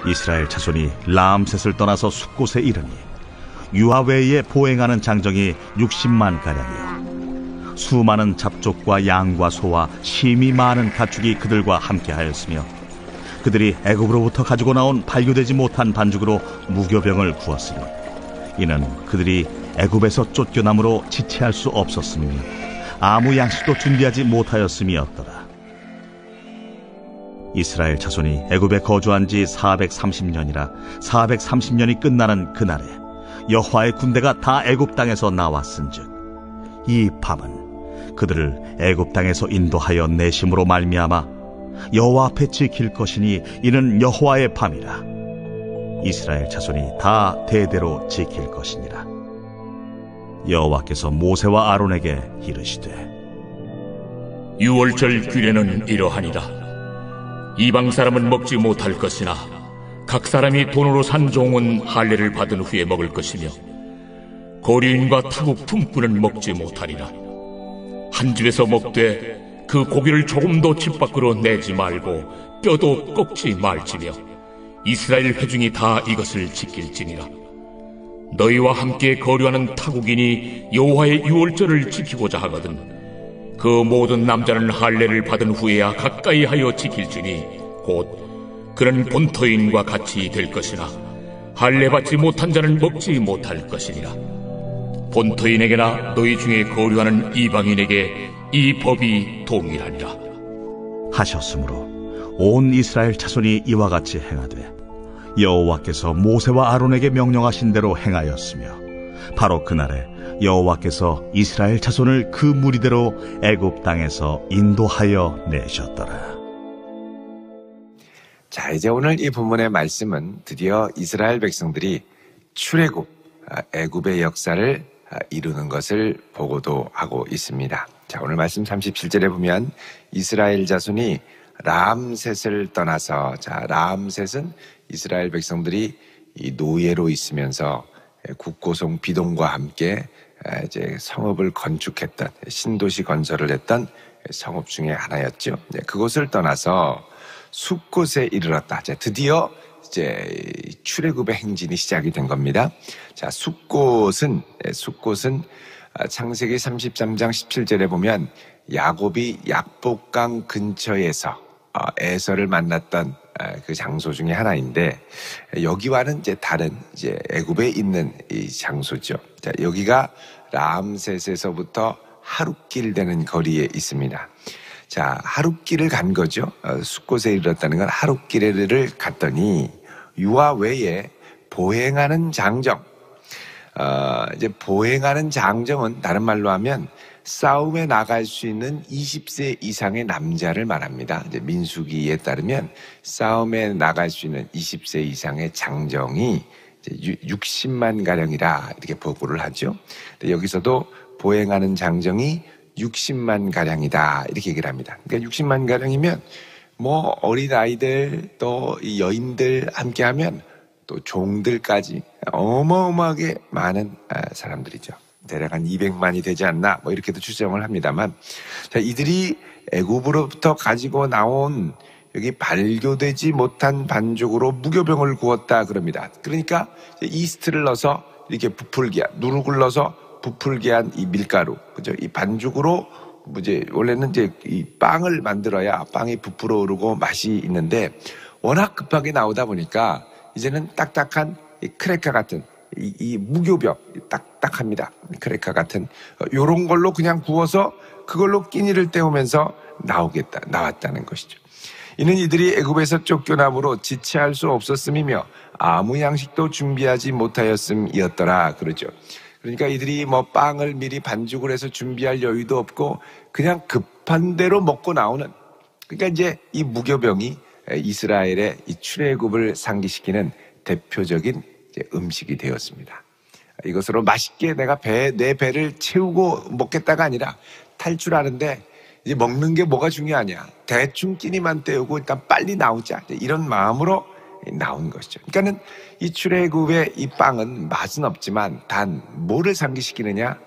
이스라엘 자손이 라암셋을 떠나서 숫곳에 이르니 유아 외에 보행하는 장정이 60만 가량이요 수많은 잡족과 양과 소와 심이 많은 가축이 그들과 함께하였으며 그들이 애굽으로부터 가지고 나온 발교되지 못한 반죽으로 무교병을 구웠으니 이는 그들이 애굽에서 쫓겨남으로 지체할 수 없었으며 아무 양식도 준비하지 못하였음이었더라. 이스라엘 자손이 애굽에 거주한 지 430년이라 430년이 끝나는 그날에 여호와의 군대가 다 애굽 땅에서 나왔은즉 이 밤은 그들을 애굽 땅에서 인도하여 내심으로 말미암아 여호와 앞에 지킬 것이니 이는 여호와의 밤이라. 이스라엘 자손이 다 대대로 지킬 것이니라. 여호와께서 모세와 아론에게 이르시되 유월절 규례는 이러하니라. 이방 사람은 먹지 못할 것이나 각 사람이 돈으로 산 종은 할례를 받은 후에 먹을 것이며 거류인과 타국 품꾼은 먹지 못하리라. 한 집에서 먹되 그 고기를 조금도 집 밖으로 내지 말고 뼈도 꺾지 말지며 이스라엘 회중이 다 이것을 지킬지니라. 너희와 함께 거류하는 타국인이 여호와의 유월절을 지키고자 하거든 그 모든 남자는 할례를 받은 후에야 가까이 하여 지킬지니 곧 그는 본토인과 같이 될 것이나 할례 받지 못한 자는 먹지 못할 것이니라. 본토인에게나 너희 중에 거류하는 이방인에게 이 법이 동일하니라 하셨으므로 온 이스라엘 자손이 이와 같이 행하되 여호와께서 모세와 아론에게 명령하신 대로 행하였으며 바로 그날에 여호와께서 이스라엘 자손을 그 무리대로 애굽 땅에서 인도하여 내셨더라. 자, 이제 오늘 이 본문의 말씀은 드디어 이스라엘 백성들이 출애굽, 애굽의 역사를 이루는 것을 보고도 하고 있습니다. 자, 오늘 말씀 37절에 보면 이스라엘 자손이 라암셋을 떠나서, 자, 라암셋은 이스라엘 백성들이 이 노예로 있으면서 국고송 비동과 함께 이제 성읍을 건축했던, 신도시 건설을 했던 성읍 중에 하나였죠. 그곳을 떠나서 숫곳에 이르렀다. 자, 드디어 이제 출애굽의 행진이 시작이 된 겁니다. 자, 숫곳은 창세기 33장 17절에 보면 야곱이 약복강 근처에서 에서를 만났던 그 장소 중에 하나인데 여기와는 이제 다른 이제 애굽에 있는 이 장소죠. 자, 여기가 라암셋에서부터 하룻길 되는 거리에 있습니다. 자, 하룻길을 간 거죠. 숫곳에 이르렀다는 건 하룻길을 갔더니 유아 외에 보행하는 장정. 이제 보행하는 장정은 다른 말로 하면 싸움에 나갈 수 있는 20세 이상의 남자를 말합니다. 이제 민수기에 따르면 싸움에 나갈 수 있는 20세 이상의 장정이 이제 60만 가량이라 이렇게 보고를 하죠. 여기서도 보행하는 장정이 60만 가량이다 이렇게 얘기를 합니다. 그러니까 60만 가량이면 뭐 어린 아이들 또 여인들 함께하면 또 종들까지 어마어마하게 많은 사람들이죠. 대략 한 200만이 되지 않나 뭐 이렇게도 추정을 합니다만, 자, 이들이 애굽으로부터 가지고 나온 여기 발교되지 못한 반죽으로 무교병을 구웠다 그럽니다. 그러니까 이스트를 넣어서 이렇게 부풀게, 누룩을 넣어서 부풀게 한 이 밀가루, 그죠? 이 반죽으로 이제 원래는 이제 이 빵을 만들어야 빵이 부풀어 오르고 맛이 있는데 워낙 급하게 나오다 보니까 이제는 딱딱한 이 크래커 같은 이 무교병, 딱딱합니다. 크래커 같은 요런 걸로 그냥 구워서 그걸로 끼니를 때우면서 나왔다는 것이죠. 이는 이들이 애굽에서 쫓겨남으로 지체할 수 없었음이며 아무 양식도 준비하지 못하였음이었더라 그러죠. 그러니까 이들이 뭐 빵을 미리 반죽을 해서 준비할 여유도 없고 그냥 급한 대로 먹고 나오는, 그러니까 이제 이 무교병이 이스라엘의 이 출애굽을 상기시키는 대표적인 이제 음식이 되었습니다. 이것으로 맛있게 내가 내 배를 채우고 먹겠다가 아니라 탈출하는데 이제 먹는 게 뭐가 중요하냐, 대충 끼니만 때우고 일단 빨리 나오자, 이런 마음으로 나온 것이죠. 그러니까는 이 출애굽의 이 빵은 맛은 없지만 단 뭐를 상기시키느냐,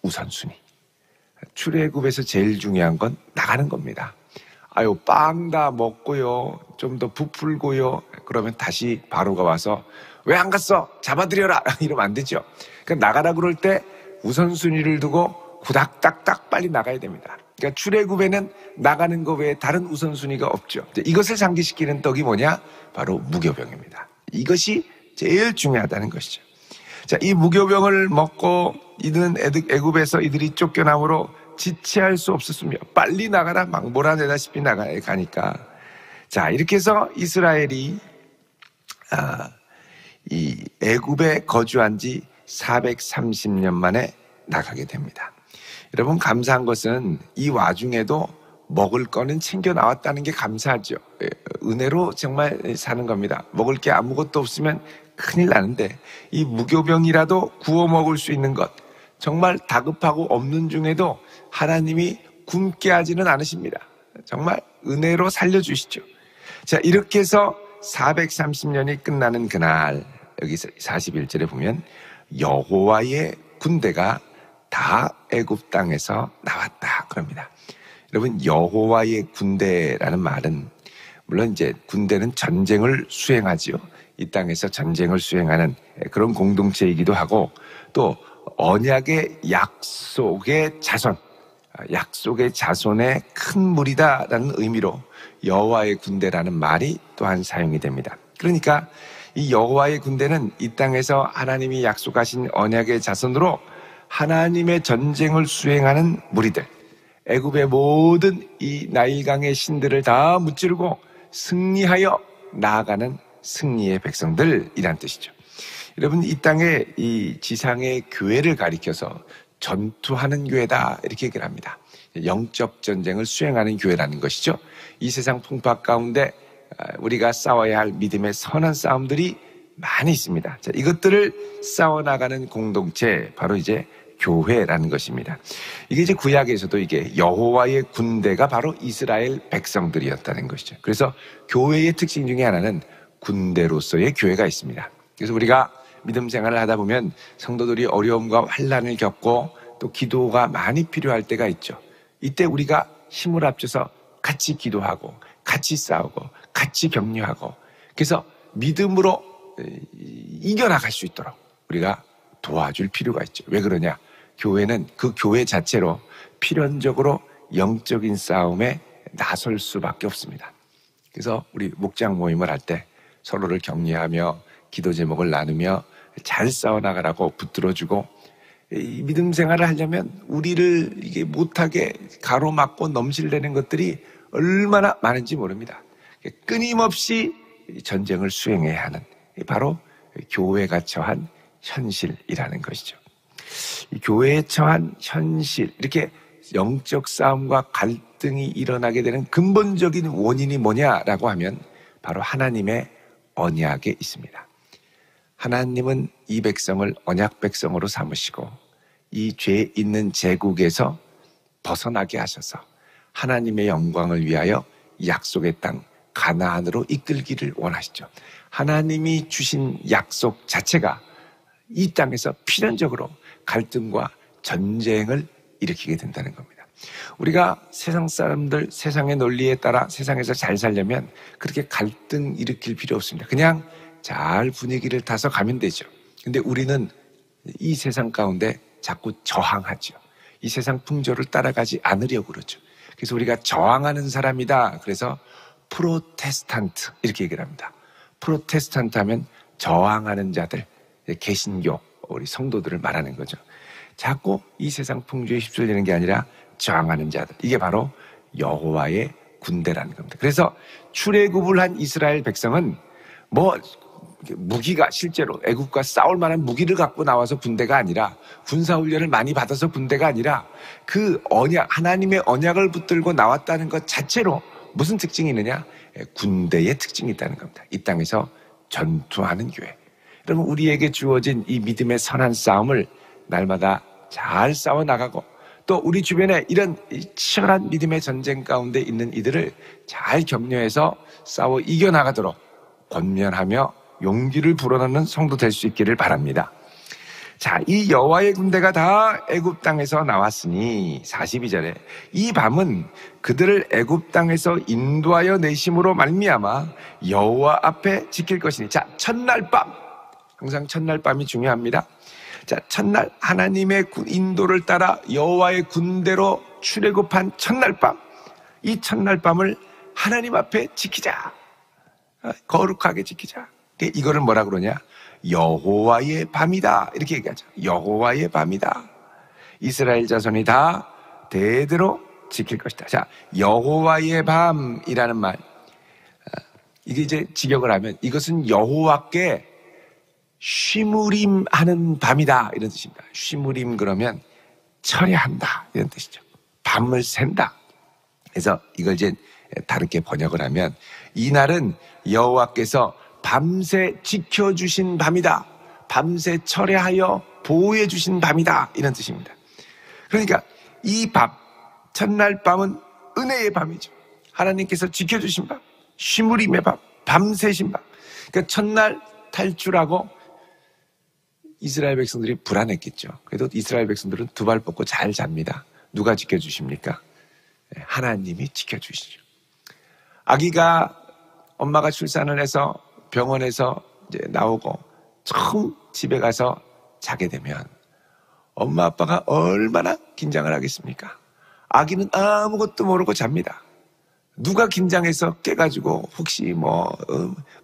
우선순위. 출애굽에서 제일 중요한 건 나가는 겁니다. 아유, 빵 다 먹고요. 좀 더 부풀고요. 그러면 다시 바로가 와서 왜 안 갔어? 잡아들여라. 이러면 안 되죠. 그러니까 나가라 그럴 때 우선순위를 두고 후닥닥닥 빨리 나가야 됩니다. 그러니까 출애굽에는 나가는 것 외에 다른 우선순위가 없죠. 이것을 상기시키는 떡이 뭐냐? 바로 무교병입니다. 이것이 제일 중요하다는 것이죠. 자, 이 무교병을 먹고 이들은 애굽에서 이들이 쫓겨남으로 지체할 수 없었으며 빨리 나가라 막 몰아내다시피 가니까 자, 이렇게 해서 이스라엘이 이 애굽에 거주한 지 430년 만에 나가게 됩니다. 여러분, 감사한 것은 이 와중에도 먹을 거는 챙겨 나왔다는 게 감사하죠. 은혜로 정말 사는 겁니다. 먹을 게 아무것도 없으면 큰일 나는데 이 무교병이라도 구워 먹을 수 있는 것, 정말 다급하고 없는 중에도 하나님이 굶게 하지는 않으십니다. 정말 은혜로 살려주시죠. 자, 이렇게 해서 430년이 끝나는 그날, 여기 41절에 보면 여호와의 군대가 다 애굽 땅에서 나왔다 그럽니다. 여러분, 여호와의 군대라는 말은 물론 이제 군대는 전쟁을 수행하지요. 이 땅에서 전쟁을 수행하는 그런 공동체이기도 하고 또 언약의 약속의 자손, 약속의 자손의 큰 무리다라는 의미로 여호와의 군대라는 말이 또한 사용이 됩니다. 그러니까 이 여호와의 군대는 이 땅에서 하나님이 약속하신 언약의 자손으로 하나님의 전쟁을 수행하는 무리들, 애굽의 모든 이 나일강의 신들을 다 무찌르고 승리하여 나아가는 승리의 백성들이란 뜻이죠. 여러분, 이 땅에 이 지상의 교회를 가리켜서 전투하는 교회다 이렇게 얘기를 합니다. 영적 전쟁을 수행하는 교회라는 것이죠. 이 세상 풍파 가운데 우리가 싸워야 할 믿음의 선한 싸움들이 많이 있습니다. 자, 이것들을 싸워나가는 공동체, 바로 이제 교회라는 것입니다. 이게 이제 구약에서도 이게 여호와의 군대가 바로 이스라엘 백성들이었다는 것이죠. 그래서 교회의 특징 중에 하나는 군대로서의 교회가 있습니다. 그래서 우리가 믿음 생활을 하다 보면 성도들이 어려움과 환난을 겪고 또 기도가 많이 필요할 때가 있죠. 이때 우리가 힘을 합쳐서 같이 기도하고 같이 싸우고 같이 격려하고 그래서 믿음으로 이겨나갈 수 있도록 우리가 도와줄 필요가 있죠. 왜 그러냐? 교회는 그 교회 자체로 필연적으로 영적인 싸움에 나설 수밖에 없습니다. 그래서 우리 목장 모임을 할 때 서로를 격려하며 기도 제목을 나누며 잘 싸워나가라고 붙들어주고, 이 믿음 생활을 하려면 우리를 이게 못하게 가로막고 넘실대는 것들이 얼마나 많은지 모릅니다. 끊임없이 전쟁을 수행해야 하는 바로 교회가 처한 현실이라는 것이죠. 이 교회에 처한 현실, 이렇게 영적 싸움과 갈등이 일어나게 되는 근본적인 원인이 뭐냐라고 하면 바로 하나님의 언약에 있습니다. 하나님은 이 백성을 언약 백성으로 삼으시고 이 죄 있는 제국에서 벗어나게 하셔서 하나님의 영광을 위하여 약속의 땅 가나안으로 이끌기를 원하시죠. 하나님이 주신 약속 자체가 이 땅에서 필연적으로 갈등과 전쟁을 일으키게 된다는 겁니다. 우리가 세상 사람들, 세상의 논리에 따라 세상에서 잘 살려면 그렇게 갈등 일으킬 필요 없습니다. 그냥 잘 분위기를 타서 가면 되죠. 근데 우리는 이 세상 가운데 자꾸 저항하죠. 이 세상 풍조를 따라가지 않으려고 그러죠. 그래서 우리가 저항하는 사람이다. 그래서 프로테스탄트 이렇게 얘기를 합니다. 프로테스탄트 하면 저항하는 자들, 개신교 우리 성도들을 말하는 거죠. 자꾸 이 세상 풍조에 휩쓸리는 게 아니라 저항하는 자들, 이게 바로 여호와의 군대라는 겁니다. 그래서 출애굽을 한 이스라엘 백성은 뭐 무기가 실제로 애굽과 싸울 만한 무기를 갖고 나와서 군대가 아니라, 군사훈련을 많이 받아서 군대가 아니라 그 언약, 하나님의 언약을 붙들고 나왔다는 것 자체로 무슨 특징이 있느냐? 군대의 특징이 있다는 겁니다. 이 땅에서 전투하는 교회. 여러분, 우리에게 주어진 이 믿음의 선한 싸움을 날마다 잘 싸워나가고, 또 우리 주변에 이런 치열한 믿음의 전쟁 가운데 있는 이들을 잘 격려해서 싸워 이겨나가도록 권면하며 용기를 불어넣는 성도 될 수 있기를 바랍니다. 자, 이 여호와의 군대가 다 애굽 땅에서 나왔으니 42절에 이 밤은 그들을 애굽 땅에서 인도하여 내심으로 말미암아 여호와 앞에 지킬 것이니. 자, 첫날 밤, 항상 첫날 밤이 중요합니다. 자, 첫날 하나님의 인도를 따라 여호와의 군대로 출애굽한 첫날 밤, 이 첫날 밤을 하나님 앞에 지키자, 거룩하게 지키자. 이거를 뭐라 그러냐? 여호와의 밤이다, 이렇게 얘기하죠. 여호와의 밤이다. 이스라엘 자손이 다 대대로 지킬 것이다. 자, 여호와의 밤이라는 말, 이게 이제 직역을 하면 이것은 여호와께 쉬무림하는 밤이다, 이런 뜻입니다. 쉬무림 그러면 철야한다, 이런 뜻이죠. 밤을 샌다. 그래서 이걸 이제 다르게 번역을 하면 이날은 여호와께서 밤새 지켜주신 밤이다, 밤새 철야하여 보호해 주신 밤이다, 이런 뜻입니다. 그러니까 이 밤, 첫날 밤은 은혜의 밤이죠. 하나님께서 지켜주신 밤, 쉬무림의 밤, 밤새신 밤. 그러니까 첫날 탈출하고 이스라엘 백성들이 불안했겠죠. 그래도 이스라엘 백성들은 두 발 뻗고 잘 잡니다. 누가 지켜주십니까? 하나님이 지켜주시죠. 아기가 엄마가 출산을 해서 병원에서 이제 나오고 처음 집에 가서 자게 되면 엄마 아빠가 얼마나 긴장을 하겠습니까? 아기는 아무것도 모르고 잡니다. 누가 긴장해서 깨가지고 혹시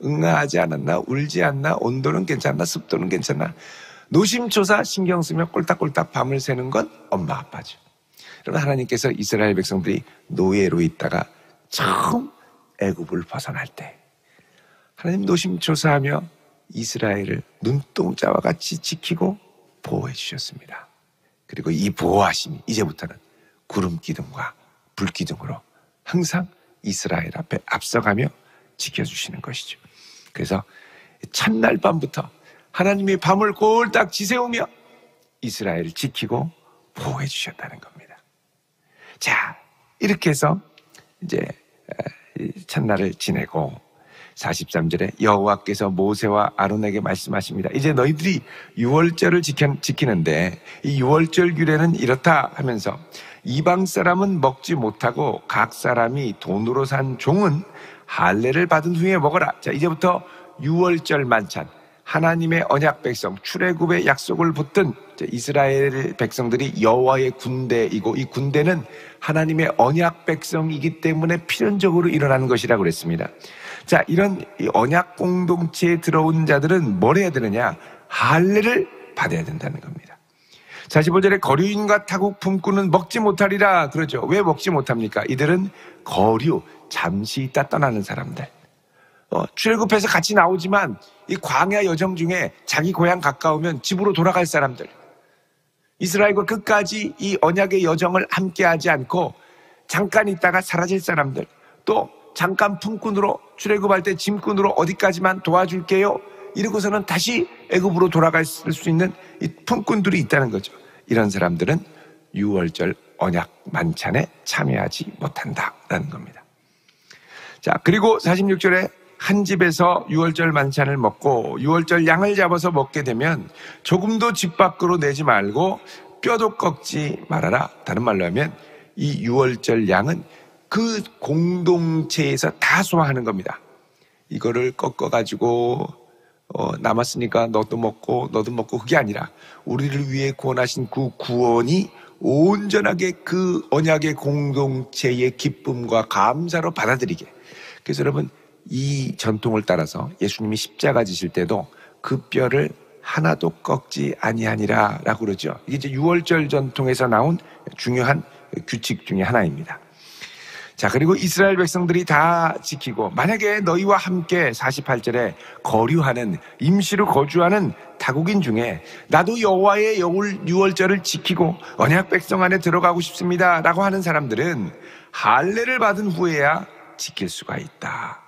응아하지 않았나, 울지 않나, 온도는 괜찮나, 습도는 괜찮나, 노심초사 신경 쓰며 꼴딱꼴딱 밤을 새는 건 엄마 아빠죠. 그러면 하나님께서 이스라엘 백성들이 노예로 있다가 처음 애굽을 벗어날 때 하나님 노심초사하며 이스라엘을 눈동자와 같이 지키고 보호해 주셨습니다. 그리고 이 보호하심이 이제부터는 구름 기둥과 불 기둥으로 항상 이스라엘 앞에 앞서가며 지켜주시는 것이죠. 그래서 첫날 밤부터 하나님이 밤을 꼴딱 지새우며 이스라엘을 지키고 보호해 주셨다는 겁니다. 자, 이렇게 해서 이제 첫날을 지내고 43절에 여호와께서 모세와 아론에게 말씀하십니다. 이제 너희들이 유월절을 지키는데 이 유월절 규례는 이렇다 하면서 이방 사람은 먹지 못하고 각 사람이 돈으로 산 종은 할례를 받은 후에 먹어라. 자, 이제부터 유월절 만찬, 하나님의 언약 백성, 출애굽의 약속을 붙든 이스라엘 백성들이 여호와의 군대이고 이 군대는 하나님의 언약 백성이기 때문에 필연적으로 일어나는 것이라고 그랬습니다. 자, 이런 언약 공동체에 들어온 자들은 뭘 해야 되느냐? 할례를 받아야 된다는 겁니다. 45절에 거류인과 타국 품꾼은 먹지 못하리라 그러죠. 왜 먹지 못합니까? 이들은 거류, 잠시 있다 떠나는 사람들. 출애굽해서 같이 나오지만 이 광야 여정 중에 자기 고향 가까우면 집으로 돌아갈 사람들, 이스라엘과 끝까지 이 언약의 여정을 함께하지 않고 잠깐 있다가 사라질 사람들, 또 잠깐 품꾼으로 출애굽할 때 짐꾼으로 어디까지만 도와줄게요 이러고서는 다시 애굽으로 돌아갈 수 있는 이 품꾼들이 있다는 거죠. 이런 사람들은 유월절 언약 만찬에 참여하지 못한다라는 겁니다. 자, 그리고 46절에 한 집에서 유월절 만찬을 먹고 유월절 양을 잡아서 먹게 되면 조금도 집 밖으로 내지 말고 뼈도 꺾지 말아라. 다른 말로 하면 이 유월절 양은 그 공동체에서 다 소화하는 겁니다. 이거를 꺾어가지고 남았으니까 너도 먹고 그게 아니라 우리를 위해 구원하신 그 구원이 온전하게 그 언약의 공동체의 기쁨과 감사로 받아들이게. 그래서 여러분, 이 전통을 따라서 예수님이 십자가 지실 때도 그 뼈를 하나도 꺾지 아니하니라 라고 그러죠. 이게 이제 유월절 전통에서 나온 중요한 규칙 중에 하나입니다. 자, 그리고 이스라엘 백성들이 다 지키고 만약에 너희와 함께 48절에 거류하는, 임시로 거주하는 타국인 중에 나도 여호와의 유월절을 지키고 언약 백성 안에 들어가고 싶습니다 라고 하는 사람들은 할례를 받은 후에야 지킬 수가 있다.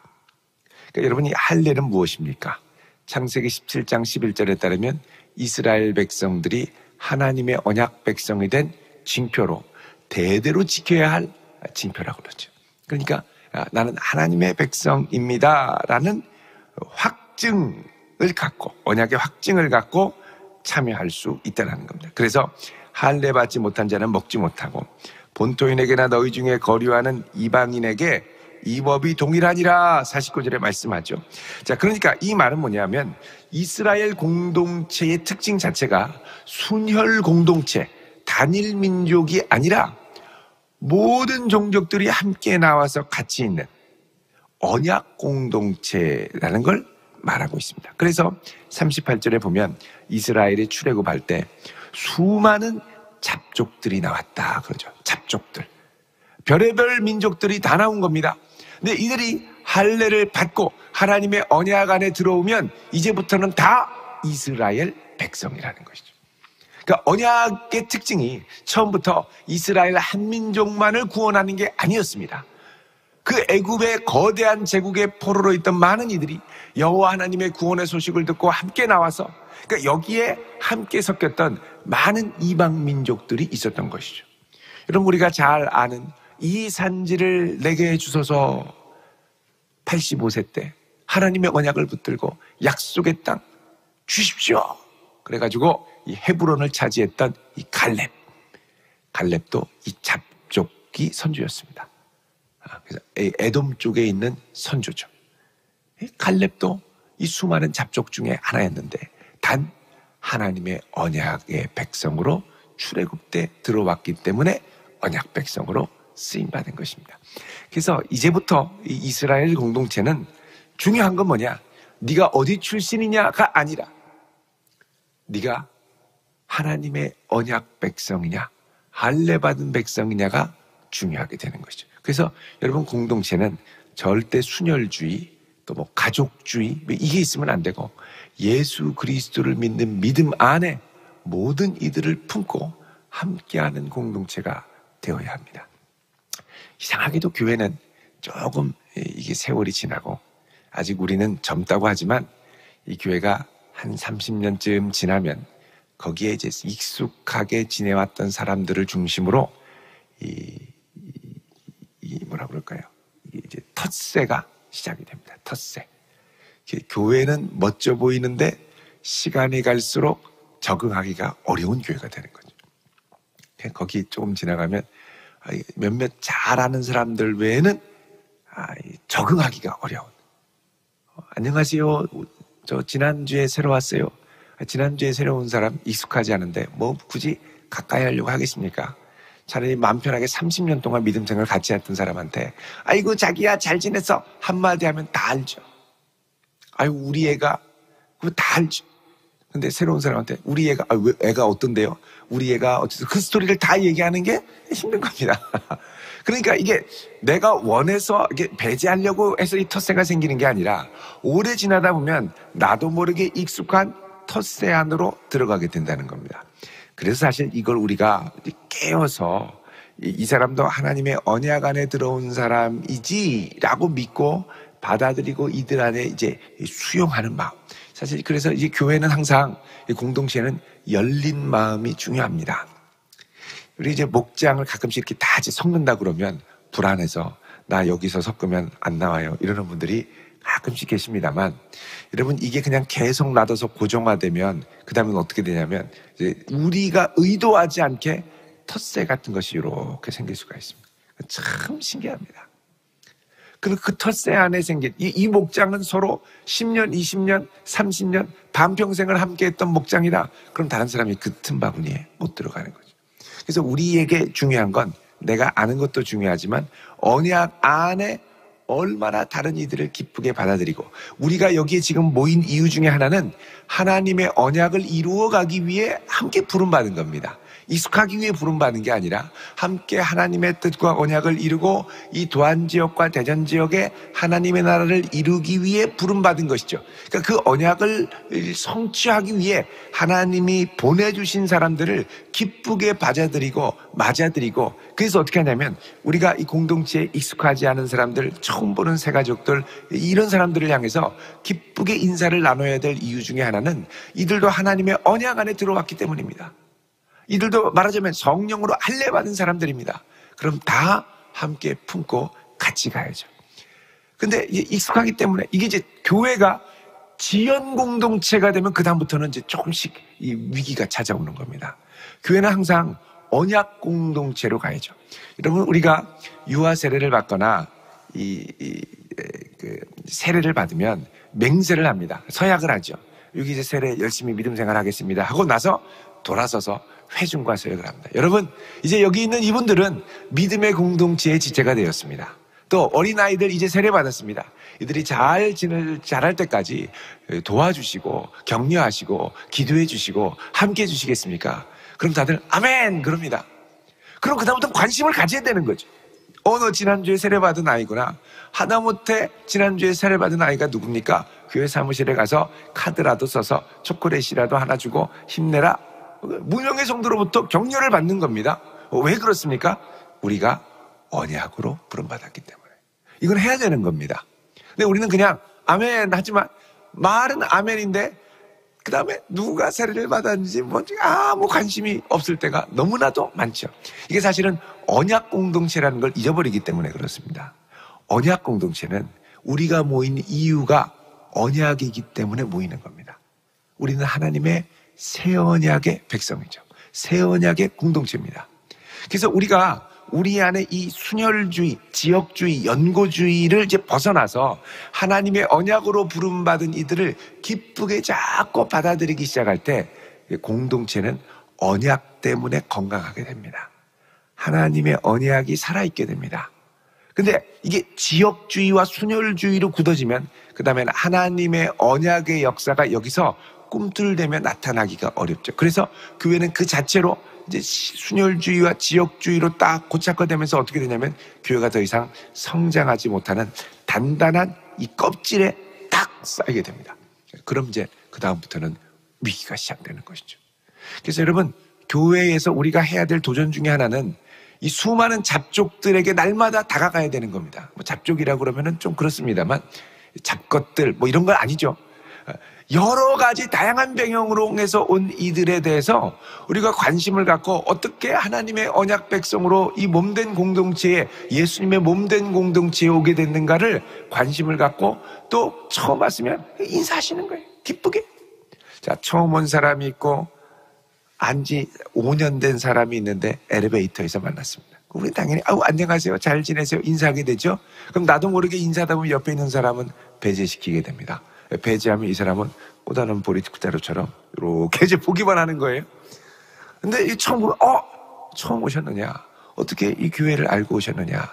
그러니까 여러분이 할례는 무엇입니까? 창세기 17장 11절에 따르면 이스라엘 백성들이 하나님의 언약 백성이 된 징표로 대대로 지켜야 할 징표라고 그러죠. 그러니까 나는 하나님의 백성입니다라는 확증을 갖고, 언약의 확증을 갖고 참여할 수 있다는 겁니다. 그래서 할례 받지 못한 자는 먹지 못하고 본토인에게나 너희 중에 거류하는 이방인에게 이 법이 동일하니라 49절에 말씀하죠. 자, 그러니까 이 말은 뭐냐면 이스라엘 공동체의 특징 자체가 순혈 공동체, 단일 민족이 아니라 모든 종족들이 함께 나와서 같이 있는 언약 공동체라는 걸 말하고 있습니다. 그래서 38절에 보면 이스라엘이 출애굽할 때 수많은 잡족들이 나왔다 그러죠. 잡족들. 별의별 민족들이 다 나온 겁니다. 근데 이들이 할례를 받고 하나님의 언약 안에 들어오면 이제부터는 다 이스라엘 백성이라는 것이죠. 그러니까 언약의 특징이 처음부터 이스라엘 한 민족만을 구원하는 게 아니었습니다. 그 애굽의 거대한 제국의 포로로 있던 많은 이들이 여호와 하나님의 구원의 소식을 듣고 함께 나와서 그러니까 여기에 함께 섞였던 많은 이방 민족들이 있었던 것이죠. 여러분 우리가 잘 아는 이 산지를 내게 주소서 85세 때 하나님의 언약을 붙들고 약속의 땅 주십시오. 그래가지고 이 헤브론을 차지했던 이 갈렙도 이 잡족이 선조였습니다. 그래서 에돔 쪽에 있는 선조죠. 갈렙도 이 수많은 잡족 중에 하나였는데 단 하나님의 언약의 백성으로 출애굽 때 들어왔기 때문에 언약 백성으로 쓰임받은 것입니다. 그래서 이제부터 이 이스라엘 공동체는 중요한 건 뭐냐? 네가 어디 출신이냐가 아니라 네가 하나님의 언약 백성이냐 할례 받은 백성이냐가 중요하게 되는 것이죠. 그래서 여러분 공동체는 절대 순혈주의 또 뭐 가족주의 이게 있으면 안 되고 예수 그리스도를 믿는 믿음 안에 모든 이들을 품고 함께하는 공동체가 되어야 합니다. 이상하게도 교회는 조금 이게 세월이 지나고 아직 우리는 젊다고 하지만 이 교회가 한 30년쯤 지나면 거기에 이제 익숙하게 지내왔던 사람들을 중심으로 뭐라 그럴까요? 이제 텃세가 시작이 됩니다. 텃세. 교회는 멋져 보이는데 시간이 갈수록 적응하기가 어려운 교회가 되는 거죠. 거기 조금 지나가면 몇몇 잘 아는 사람들 외에는 적응하기가 어려운. 안녕하세요. 저 지난주에 새로 왔어요. 지난주에 새로 온 사람 익숙하지 않은데 뭐 굳이 가까이 하려고 하겠습니까? 차라리 마음 편하게 30년 동안 믿음 생활을 같이 했던 사람한테 아이고 자기야 잘 지냈어 한마디 하면 다 알죠. 아이고 우리 애가 그거 다 알죠. 근데 새로운 사람한테 우리 애가 애가 어떤데요? 우리 애가 어쨌든 그 스토리를 다 얘기하는 게 힘든 겁니다. 그러니까 이게 내가 원해서 이게 배제하려고 해서 이 텃세가 생기는 게 아니라 오래 지나다 보면 나도 모르게 익숙한 텃세 안으로 들어가게 된다는 겁니다. 그래서 사실 이걸 우리가 깨어서 이 사람도 하나님의 언약 안에 들어온 사람이지라고 믿고 받아들이고 이들 안에 이제 수용하는 마음. 사실 그래서 이제 교회는 항상 이 공동체는 열린 마음이 중요합니다. 우리 이제 목장을 가끔씩 이렇게 다 이제 섞는다 그러면 불안해서 나 여기서 섞으면 안 나와요. 이러는 분들이 가끔씩 계십니다만 여러분 이게 그냥 계속 놔둬서 고정화되면 그 다음엔 어떻게 되냐면 이제 우리가 의도하지 않게 텃세 같은 것이 이렇게 생길 수가 있습니다. 참 신기합니다. 그리고 그 텃세 안에 생긴 이 목장은 서로 10년, 20년, 30년 반평생을 함께했던 목장이다. 그럼 다른 사람이 그 틈 바구니에 못 들어가는 거죠. 그래서 우리에게 중요한 건 내가 아는 것도 중요하지만 언약 안에 얼마나 다른 이들을 기쁘게 받아들이고 우리가 여기에 지금 모인 이유 중에 하나는 하나님의 언약을 이루어가기 위해 함께 부름받은 겁니다. 익숙하기 위해 부름받은 게 아니라 함께 하나님의 뜻과 언약을 이루고 이 도안지역과 대전지역에 하나님의 나라를 이루기 위해 부름받은 것이죠. 그러니까 그 언약을 성취하기 위해 하나님이 보내주신 사람들을 기쁘게 맞아들이고 그래서 어떻게 하냐면 우리가 이 공동체에 익숙하지 않은 사람들, 처음 보는 새가족들 이런 사람들을 향해서 기쁘게 인사를 나눠야 될 이유 중에 하나는 이들도 하나님의 언약 안에 들어왔기 때문입니다. 이들도 말하자면 성령으로 할례 받은 사람들입니다. 그럼 다 함께 품고 같이 가야죠. 근데 익숙하기 때문에 이게 이제 교회가 지연 공동체가 되면 그다음부터는 이제 조금씩 이 위기가 찾아오는 겁니다. 교회는 항상 언약 공동체로 가야죠. 여러분, 우리가 유아 세례를 받거나 세례를 받으면 맹세를 합니다. 서약을 하죠. 여기 이제 세례 열심히 믿음 생활하겠습니다 하고 나서 돌아서서 회중과 서약을 합니다. 여러분, 이제 여기 있는 이분들은 믿음의 공동체의 지체가 되었습니다. 또 어린아이들 이제 세례 받았습니다. 이들이 잘할 때까지 도와주시고 격려하시고 기도해 주시고 함께 해 주시겠습니까? 그럼 다들 아멘 그럽니다. 그럼 그다음부터 관심을 가져야 되는 거죠. 너 지난주에 세례 받은 아이구나. 하다못해 지난주에 세례 받은 아이가 누굽니까? 교회 사무실에 가서 카드라도 써서 초콜릿이라도 하나 주고 힘내라. 무명의 성도로부터 격려를 받는 겁니다. 왜 그렇습니까? 우리가 언약으로 부름받았기 때문에. 이건 해야 되는 겁니다. 근데 우리는 그냥 아멘 하지만 말은 아멘인데 그 다음에 누가 세례를 받았는지 뭔지 아무 관심이 없을 때가 너무나도 많죠. 이게 사실은 언약 공동체라는 걸 잊어버리기 때문에 그렇습니다. 언약 공동체는 우리가 모인 이유가 언약이기 때문에 모이는 겁니다. 우리는 하나님의 새 언약의 백성이죠. 새 언약의 공동체입니다. 그래서 우리가 우리 안에 이 순혈주의, 지역주의, 연고주의를 이제 벗어나서 하나님의 언약으로 부름받은 이들을 기쁘게 자꾸 받아들이기 시작할 때 공동체는 언약 때문에 건강하게 됩니다. 하나님의 언약이 살아있게 됩니다. 근데 이게 지역주의와 순혈주의로 굳어지면 그 다음에는 하나님의 언약의 역사가 여기서 꿈틀대며 나타나기가 어렵죠. 그래서 교회는 그 자체로 이제 순혈주의와 지역주의로 딱 고착화되면서 어떻게 되냐면 교회가 더 이상 성장하지 못하는 단단한 이 껍질에 딱 쌓이게 됩니다. 그럼 이제 그 다음부터는 위기가 시작되는 것이죠. 그래서 여러분, 교회에서 우리가 해야 될 도전 중에 하나는 이 수많은 잡족들에게 날마다 다가가야 되는 겁니다. 뭐 잡족이라고 그러면은 좀 그렇습니다만 잡것들 뭐 이런 건 아니죠. 여러 가지 다양한 배경으로 온 이들에 대해서 우리가 관심을 갖고 어떻게 하나님의 언약 백성으로 이 몸된 공동체에, 예수님의 몸된 공동체에 오게 됐는가를 관심을 갖고 또 처음 왔으면 인사하시는 거예요. 기쁘게. 자, 처음 온 사람이 있고 안지 5년 된 사람이 있는데 엘리베이터에서 만났습니다. 우리 당연히 안녕하세요, 잘 지내세요 인사하게 되죠. 그럼 나도 모르게 인사하다 보면 옆에 있는 사람은 배제시키게 됩니다. 배제하면 이 사람은 꼬다는 보리자루처럼 이렇게 이제 보기만 하는 거예요. 근데 처음 보면 처음 오셨느냐, 어떻게 이 교회를 알고 오셨느냐, 야,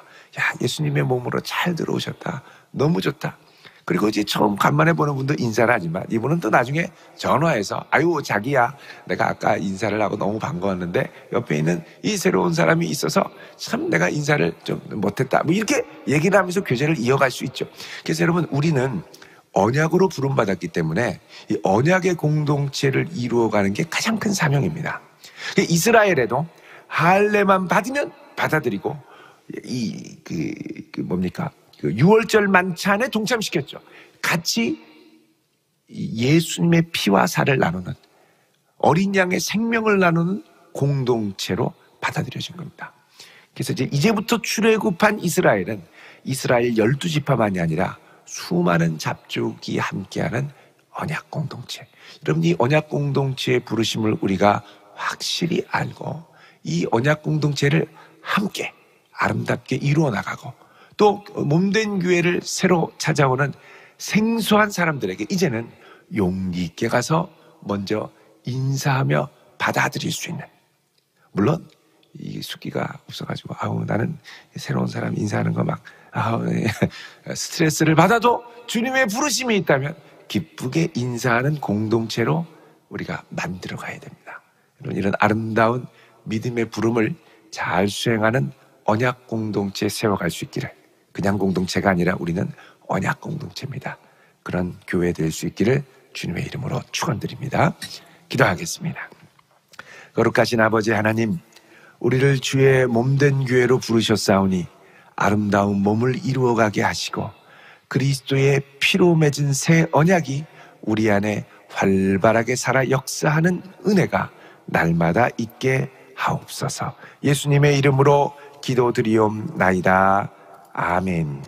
예수님의 몸으로 잘 들어오셨다, 너무 좋다. 그리고 이제 처음 간만에 보는 분도 인사를 하지만 이분은 또 나중에 전화해서 아유 자기야, 내가 아까 인사를 하고 너무 반가웠는데 옆에 있는 이 새로운 사람이 있어서 참 내가 인사를 좀 못했다, 뭐 이렇게 얘기를 하면서 교제를 이어갈 수 있죠. 그래서 여러분, 우리는 언약으로 부름받았기 때문에 이 언약의 공동체를 이루어가는 게 가장 큰 사명입니다. 이스라엘에도 할례만 받으면 받아들이고 그 6월절 만찬에 동참시켰죠. 같이 예수님의 피와 살을 나누는, 어린 양의 생명을 나누는 공동체로 받아들여진 겁니다. 그래서 이제부터 출애굽한 이스라엘은 이스라엘 12지파만이 아니라 수많은 잡족이 함께하는 언약 공동체. 여러분, 이 언약 공동체의 부르심을 우리가 확실히 알고 이 언약 공동체를 함께 아름답게 이루어 나가고 또 몸된 교회를 새로 찾아오는 생소한 사람들에게 이제는 용기 있게 가서 먼저 인사하며 받아들일 수 있는, 물론 이 숙기가 없어가지고 나는 새로운 사람 인사하는 거 막 스트레스를 받아도 주님의 부르심이 있다면 기쁘게 인사하는 공동체로 우리가 만들어 가야 됩니다. 이런 아름다운 믿음의 부름을 잘 수행하는 언약 공동체 세워갈 수 있기를, 그냥 공동체가 아니라 우리는 언약 공동체입니다. 그런 교회 될 수 있기를 주님의 이름으로 축원드립니다. 기도하겠습니다. 거룩하신 아버지 하나님, 우리를 주의 몸된 교회로 부르셨사오니 아름다운 몸을 이루어가게 하시고 그리스도의 피로 맺은 새 언약이 우리 안에 활발하게 살아 역사하는 은혜가 날마다 있게 하옵소서. 예수님의 이름으로 기도드리옵나이다. 아멘.